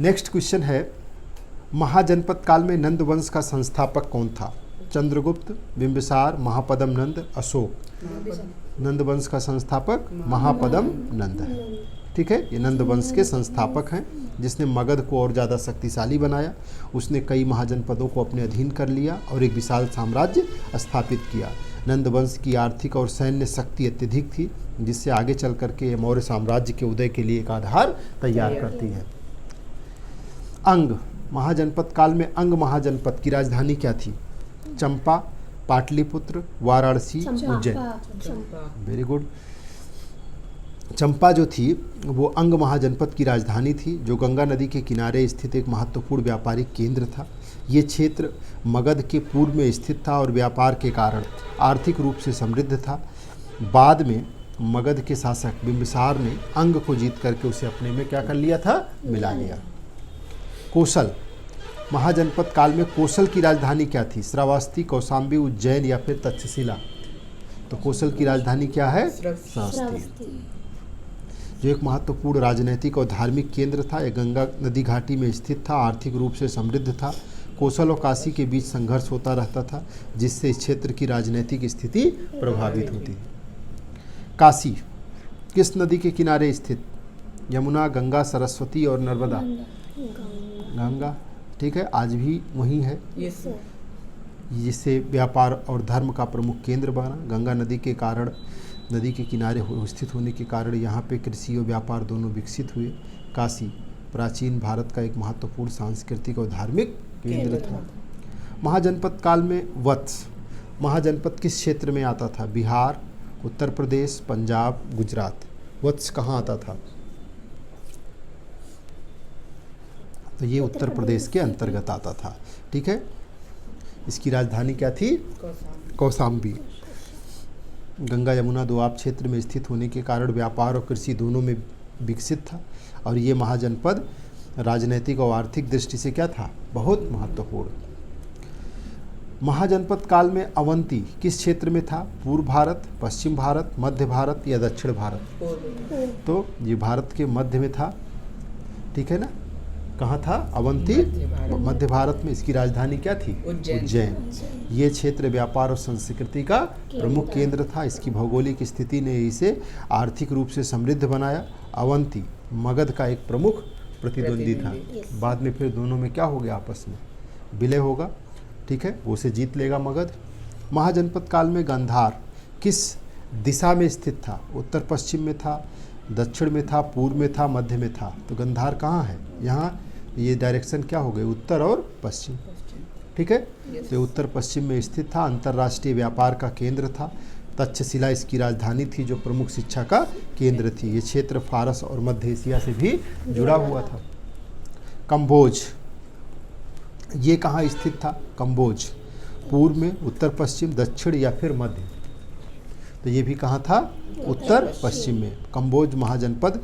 Next question है, महाजनपद काल में नंद वंश का संस्थापक कौन था? चंद्रगुप्त, बिंबिसार, महापदम नंद, अशोक। नंद वंश का संस्थापक महापदम नंद है। ठीक है, ये नंद वंश के संस्थापक हैं, जिसने मगध को और ज़्यादा शक्तिशाली बनाया। उसने कई महाजनपदों को अपने अधीन कर लिया और एक विशाल साम्राज्य स्थापित किया। नंद वंश की आर्थिक और सैन्य शक्ति अत्यधिक थी, जिससे आगे चल करके ये मौर्य साम्राज्य के उदय के लिए एक आधार तैयार करती है। अंग, महाजनपद काल में अंग महाजनपद की राजधानी क्या थी? चंपा, पाटलिपुत्र, वाराणसी, उज्जैन। Very good. चंपा जो थी वो अंग महाजनपद की राजधानी थी, जो गंगा नदी के किनारे स्थित एक महत्वपूर्ण व्यापारिक केंद्र था। ये क्षेत्र मगध के पूर्व में स्थित था और व्यापार के कारण आर्थिक रूप से समृद्ध था। बाद में मगध के शासक बिंबिसार ने अंग को जीत करके उसे अपने में क्या कर लिया था? मिला लिया। कोसल, महाजनपद काल में कोसल की राजधानी क्या थी? श्रावस्ती, कौशाम्बी, उज्जैन या फिर तक्षशिला? तो कोसल की राजधानी क्या है? श्रावस्ती, जो एक महत्वपूर्ण राजनीतिक और धार्मिक केंद्र था। यह गंगा नदी घाटी में स्थित था, आर्थिक रूप से समृद्ध था। कोसल और काशी के बीच संघर्ष होता रहता था, जिससे इस क्षेत्र की राजनीतिक स्थिति प्रभावित होती है। काशी किस नदी के किनारे स्थित? यमुना, गंगा, सरस्वती और नर्मदा? गंगा। ठीक है, आज भी वहीं है, जिससे व्यापार और धर्म का प्रमुख केंद्र बना। गंगा नदी के कारण, नदी के किनारे स्थित होने के कारण यहाँ पे कृषि और व्यापार दोनों विकसित हुए। काशी प्राचीन भारत का एक महत्वपूर्ण सांस्कृतिक और धार्मिक केंद्र था। महाजनपद काल में वत्स, महाजनपद किस क्षेत्र में आता था? बिहार, उत्तर प्रदेश, पंजाब, गुजरात? वत्स कहाँ आता था? तो ये उत्तर प्रदेश के अंतर्गत आता था। ठीक है, इसकी राजधानी क्या थी? कौशाम्बी। गंगा यमुना दोआब क्षेत्र में स्थित होने के कारण व्यापार और कृषि दोनों में विकसित था, और ये महाजनपद राजनीतिक और आर्थिक दृष्टि से क्या था? बहुत महत्वपूर्ण। महाजनपद काल में अवंती किस क्षेत्र में था? पूर्व भारत, पश्चिम भारत, मध्य भारत या दक्षिण भारत? तो ये भारत के मध्य में था। ठीक है ना, कहाँ था? अवंती मध्य भारत में। इसकी राजधानी क्या थी? उज्जैन। ये क्षेत्र व्यापार और संस्कृति का प्रमुख केंद्र था। इसकी भौगोलिक स्थिति ने इसे आर्थिक रूप से समृद्ध बनाया। अवंती मगध का एक प्रमुख प्रतिद्वंदी था। बाद में फिर दोनों में क्या हो गया? आपस में विलय होगा। ठीक है, वो उसे जीत लेगा मगध। महाजनपद काल में गांधार किस दिशा में स्थित था? उत्तर पश्चिम में था, दक्षिण में था, पूर्व में था, मध्य में था? तो गांधार कहाँ है? यहाँ ये डायरेक्शन क्या हो गए? उत्तर और पश्चिम। ठीक है, तो उत्तर पश्चिम में स्थित था, अंतर्राष्ट्रीय व्यापार का केंद्र था। तक्षशिला इसकी राजधानी थी, जो प्रमुख शिक्षा का केंद्र थी। ये क्षेत्र फारस और मध्य एशिया से भी जुड़ा हुआ था। कंबोज, ये कहाँ स्थित था? कंबोज पूर्व में, उत्तर पश्चिम, दक्षिण या फिर मध्य? तो ये भी कहाँ था? उत्तर पश्चिम में। कंबोज महाजनपद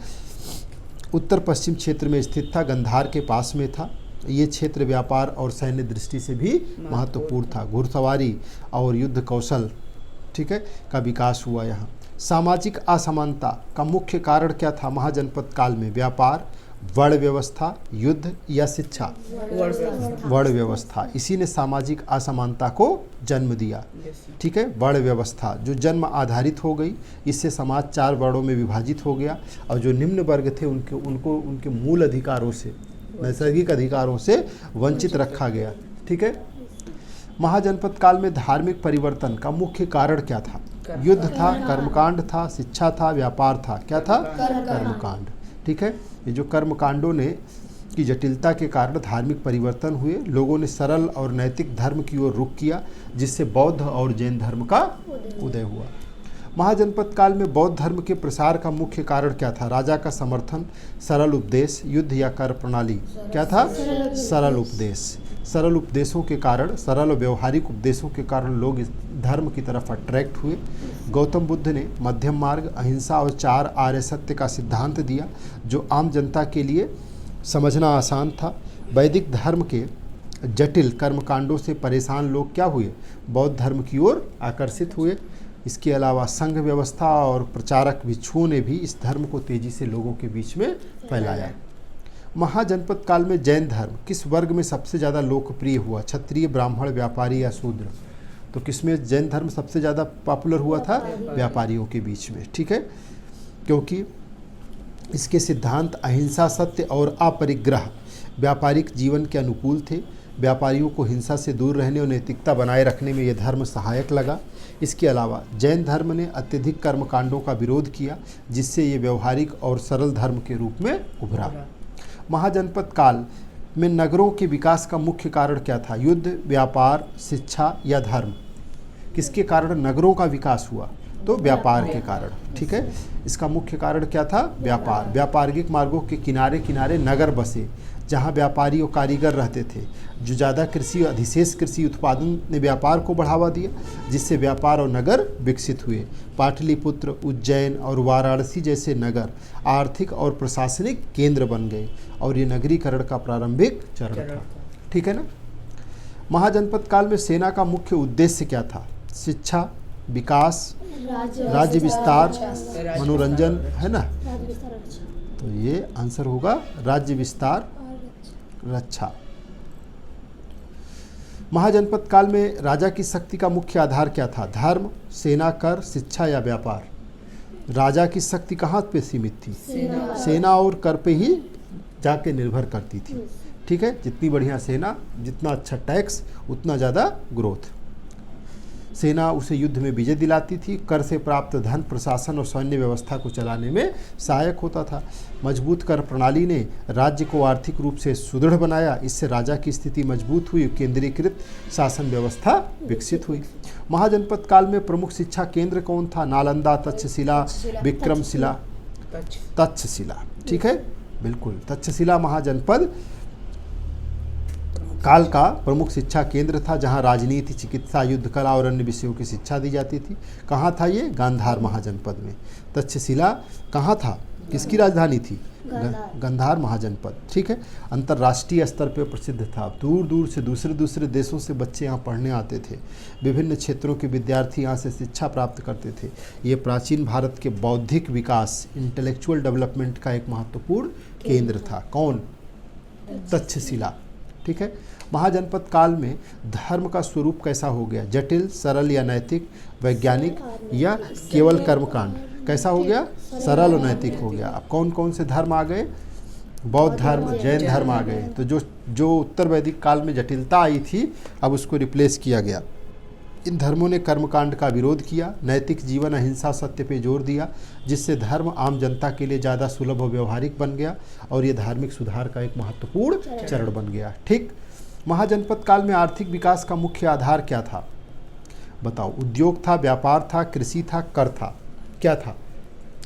उत्तर पश्चिम क्षेत्र में स्थित था, गंधार के पास में था। ये क्षेत्र व्यापार और सैन्य दृष्टि से भी महत्वपूर्ण था। घुड़सवारी और युद्ध कौशल, ठीक है, का विकास हुआ यहाँ। सामाजिक असमानता का मुख्य कारण क्या था महाजनपद काल में? व्यापार, वर्ण व्यवस्था, युद्ध या शिक्षा? वर्ण व्यवस्था। इसी ने सामाजिक असमानता को जन्म दिया। ठीक है, वर्ण व्यवस्था जो जन्म आधारित हो गई, इससे समाज 4 वर्णों में विभाजित हो गया, और जो निम्न वर्ग थे उनके मूल अधिकारों से, नैसर्गिक अधिकारों से वंचित रखा गया। ठीक है, महाजनपद काल में धार्मिक परिवर्तन का मुख्य कारण क्या था? युद्ध था, कर्मकांड था, शिक्षा था, व्यापार था? क्या था? कर्मकांड। ठीक है, ये जो कर्मकांडों ने की जटिलता के कारण धार्मिक परिवर्तन हुए। लोगों ने सरल और नैतिक धर्म की ओर रुख किया, जिससे बौद्ध और जैन धर्म का उदय हुआ। महाजनपद काल में बौद्ध धर्म के प्रसार का मुख्य कारण क्या था? राजा का समर्थन, सरल उपदेश, युद्ध या कर प्रणाली? क्या था? सरल उपदेश। सरल उपदेशों के कारण, सरल और व्यवहारिक उपदेशों के कारण लोग इस धर्म की तरफ अट्रैक्ट हुए। गौतम बुद्ध ने मध्यम मार्ग, अहिंसा और 4 आर्य सत्य का सिद्धांत दिया, जो आम जनता के लिए समझना आसान था। वैदिक धर्म के जटिल कर्मकांडों से परेशान लोग क्या हुए? बौद्ध धर्म की ओर आकर्षित हुए। इसके अलावा संघ व्यवस्था और प्रचारक भिक्षुओं ने भी इस धर्म को तेजी से लोगों के बीच में फैलाया। महाजनपद काल में जैन धर्म किस वर्ग में सबसे ज़्यादा लोकप्रिय हुआ? क्षत्रिय, ब्राह्मण, व्यापारी या शूद्र? तो किसमें जैन धर्म सबसे ज़्यादा पॉपुलर हुआ था? व्यापारियों के बीच में, ठीक है, क्योंकि इसके सिद्धांत अहिंसा, सत्य और अपरिग्रह व्यापारिक जीवन के अनुकूल थे। व्यापारियों को हिंसा से दूर रहने और नैतिकता बनाए रखने में यह धर्म सहायक लगा। इसके अलावा जैन धर्म ने अत्यधिक कर्मकांडों का विरोध किया, जिससे ये व्यवहारिक और सरल धर्म के रूप में उभरा। महाजनपद काल में नगरों के विकास का मुख्य कारण क्या था? युद्ध, व्यापार, शिक्षा या धर्म? किसके कारण नगरों का विकास हुआ? तो व्यापार के कारण, ठीक है। इसका मुख्य कारण क्या था? व्यापार। व्यापारिक मार्गों के किनारे किनारे नगर बसे, जहां व्यापारी और कारीगर रहते थे। जो ज़्यादा कृषि और अधिशेष कृषि उत्पादन ने व्यापार को बढ़ावा दिया, जिससे व्यापार और नगर विकसित हुए। पाटलिपुत्र, उज्जैन और वाराणसी जैसे नगर आर्थिक और प्रशासनिक केंद्र बन गए और ये नगरीकरण का प्रारंभिक चरण था, ठीक है ना। महाजनपद काल में सेना का मुख्य उद्देश्य क्या था? शिक्षा, विकास, राज्य विस्तार, मनोरंजन, है ना। तो ये आंसर होगा राज्य विस्तार, रक्षा। महाजनपद काल में राजा की शक्ति का मुख्य आधार क्या था? धर्म, सेना, कर, शिक्षा या व्यापार? राजा की शक्ति कहाँ पे सीमित थी? सेना और कर पे ही जाके निर्भर करती थी, ठीक है। जितनी बढ़िया सेना, जितना अच्छा टैक्स, उतना ज़्यादा ग्रोथ। सेना उसे युद्ध में विजय दिलाती थी। कर से प्राप्त धन प्रशासन और सैन्य व्यवस्था को चलाने में सहायक होता था। मजबूत कर प्रणाली ने राज्य को आर्थिक रूप से सुदृढ़ बनाया। इससे राजा की स्थिति मजबूत हुई, केंद्रीकृत शासन व्यवस्था विकसित हुई। महाजनपद काल में प्रमुख शिक्षा केंद्र कौन था? नालंदा, तक्षशिला, विक्रमशिला, तक्षशिला, ठीक है, बिल्कुल। तक्षशिला महाजनपद काल का प्रमुख शिक्षा केंद्र था, जहां राजनीति, चिकित्सा, युद्ध कला और अन्य विषयों की शिक्षा दी जाती थी। कहाँ था ये? गांधार महाजनपद में। तक्षशिला कहाँ था? किसकी राजधानी थी? गांधार महाजनपद, ठीक है। अंतर्राष्ट्रीय स्तर पर प्रसिद्ध था। दूर दूर से दूसरे देशों से बच्चे यहाँ पढ़ने आते थे। विभिन्न क्षेत्रों के विद्यार्थी यहाँ से शिक्षा प्राप्त करते थे। ये प्राचीन भारत के बौद्धिक विकास, इंटेलेक्चुअल डेवलपमेंट का एक महत्वपूर्ण केंद्र था। कौन? तक्षशिला, ठीक है। महाजनपद काल में धर्म का स्वरूप कैसा हो गया? जटिल, सरल या नैतिक, वैज्ञानिक या केवल कर्मकांड? कैसा हो गया? सरल और नैतिक हो गया। अब कौन कौन से धर्म आ गए? बौद्ध धर्म, जैन धर्म आ गए। तो जो उत्तर वैदिक काल में जटिलता आई थी, अब उसको रिप्लेस किया गया। इन धर्मों ने कर्मकांड का विरोध किया, नैतिक जीवन, अहिंसा, सत्य पे जोर दिया, जिससे धर्म आम जनता के लिए ज़्यादा सुलभ और व्यवहारिक बन गया और ये धार्मिक सुधार का एक महत्वपूर्ण चरण बन गया, ठीक। महाजनपद काल में आर्थिक विकास का मुख्य आधार क्या था? बताओ। उद्योग था, व्यापार था, कृषि था, कर था? क्या था?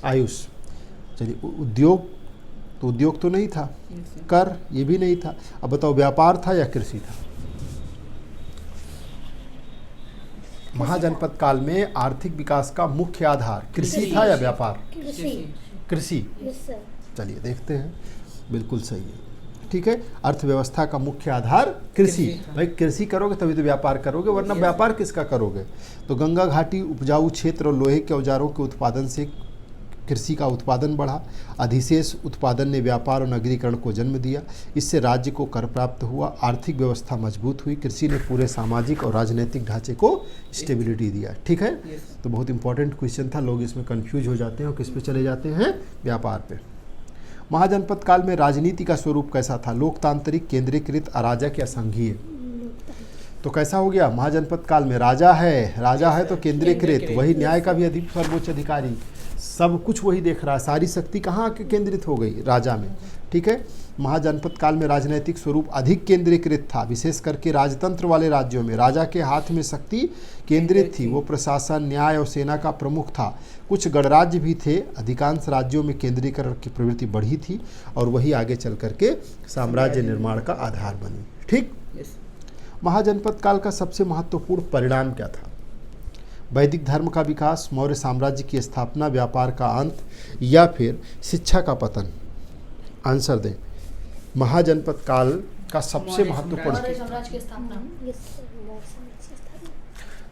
आयुष। चलिए, उद्योग तो नहीं था, कर ये भी नहीं था। अब बताओ, व्यापार था या कृषि था? महाजनपद काल में आर्थिक विकास का मुख्य आधार कृषि था या व्यापार? कृषि। चलिए देखते हैं, बिल्कुल सही है, ठीक है। अर्थव्यवस्था का मुख्य आधार कृषि। भाई कृषि करोगे तभी तो व्यापार करोगे, वरना व्यापार किसका करोगे? तो गंगा घाटी उपजाऊ क्षेत्र और लोहे के औजारों के उत्पादन से कृषि का उत्पादन बढ़ा। अधिशेष उत्पादन ने व्यापार और नगरीकरण को जन्म दिया। इससे राज्य को कर प्राप्त हुआ, आर्थिक व्यवस्था मजबूत हुई। कृषि ने पूरे सामाजिक और राजनीतिक ढांचे को स्टेबिलिटी दिया, ठीक है। तो बहुत इंपॉर्टेंट क्वेश्चन था, लोग इसमें कंफ्यूज हो जाते हैं और किस पे चले जाते हैं? व्यापार पे। महाजनपद काल में राजनीति का स्वरूप कैसा था? लोकतांत्रिक, केंद्रीकृत, अराजक या संघीय? तो कैसा हो गया? महाजनपद काल में राजा है तो केंद्रीकृत, वही न्याय का भी सर्वोच्च अधिकारी, सब कुछ वही देख रहा है। सारी शक्ति कहाँ केंद्रित हो गई? राजा में, ठीक है। महाजनपद काल में राजनैतिक स्वरूप अधिक केंद्रीकृत था, विशेष करके राजतंत्र वाले राज्यों में राजा के हाथ में शक्ति केंद्रित थी। वो प्रशासन, न्याय और सेना का प्रमुख था। कुछ गणराज्य भी थे। अधिकांश राज्यों में केंद्रीकरण की प्रवृत्ति बढ़ी थी और वही आगे चल करके साम्राज्य निर्माण का आधार बनी, ठीक। महाजनपद काल का सबसे महत्वपूर्ण परिणाम क्या था? वैदिक धर्म का विकास, मौर्य साम्राज्य की स्थापना, व्यापार का अंत या फिर शिक्षा का पतन? आंसर दें। महाजनपद काल का सबसे महत्वपूर्ण,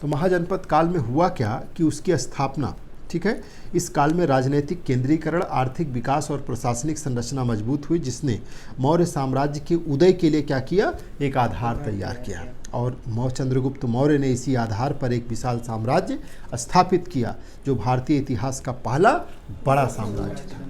तो महाजनपद काल में हुआ क्या कि उसकी स्थापना ठीक है। इस काल में राजनीतिक केंद्रीकरण, आर्थिक विकास और प्रशासनिक संरचना मजबूत हुई, जिसने मौर्य साम्राज्य के उदय के लिए क्या किया, एक आधार तैयार किया। और चंद्रगुप्त मौर्य ने इसी आधार पर एक विशाल साम्राज्य स्थापित किया, जो भारतीय इतिहास का पहला बड़ा साम्राज्य था।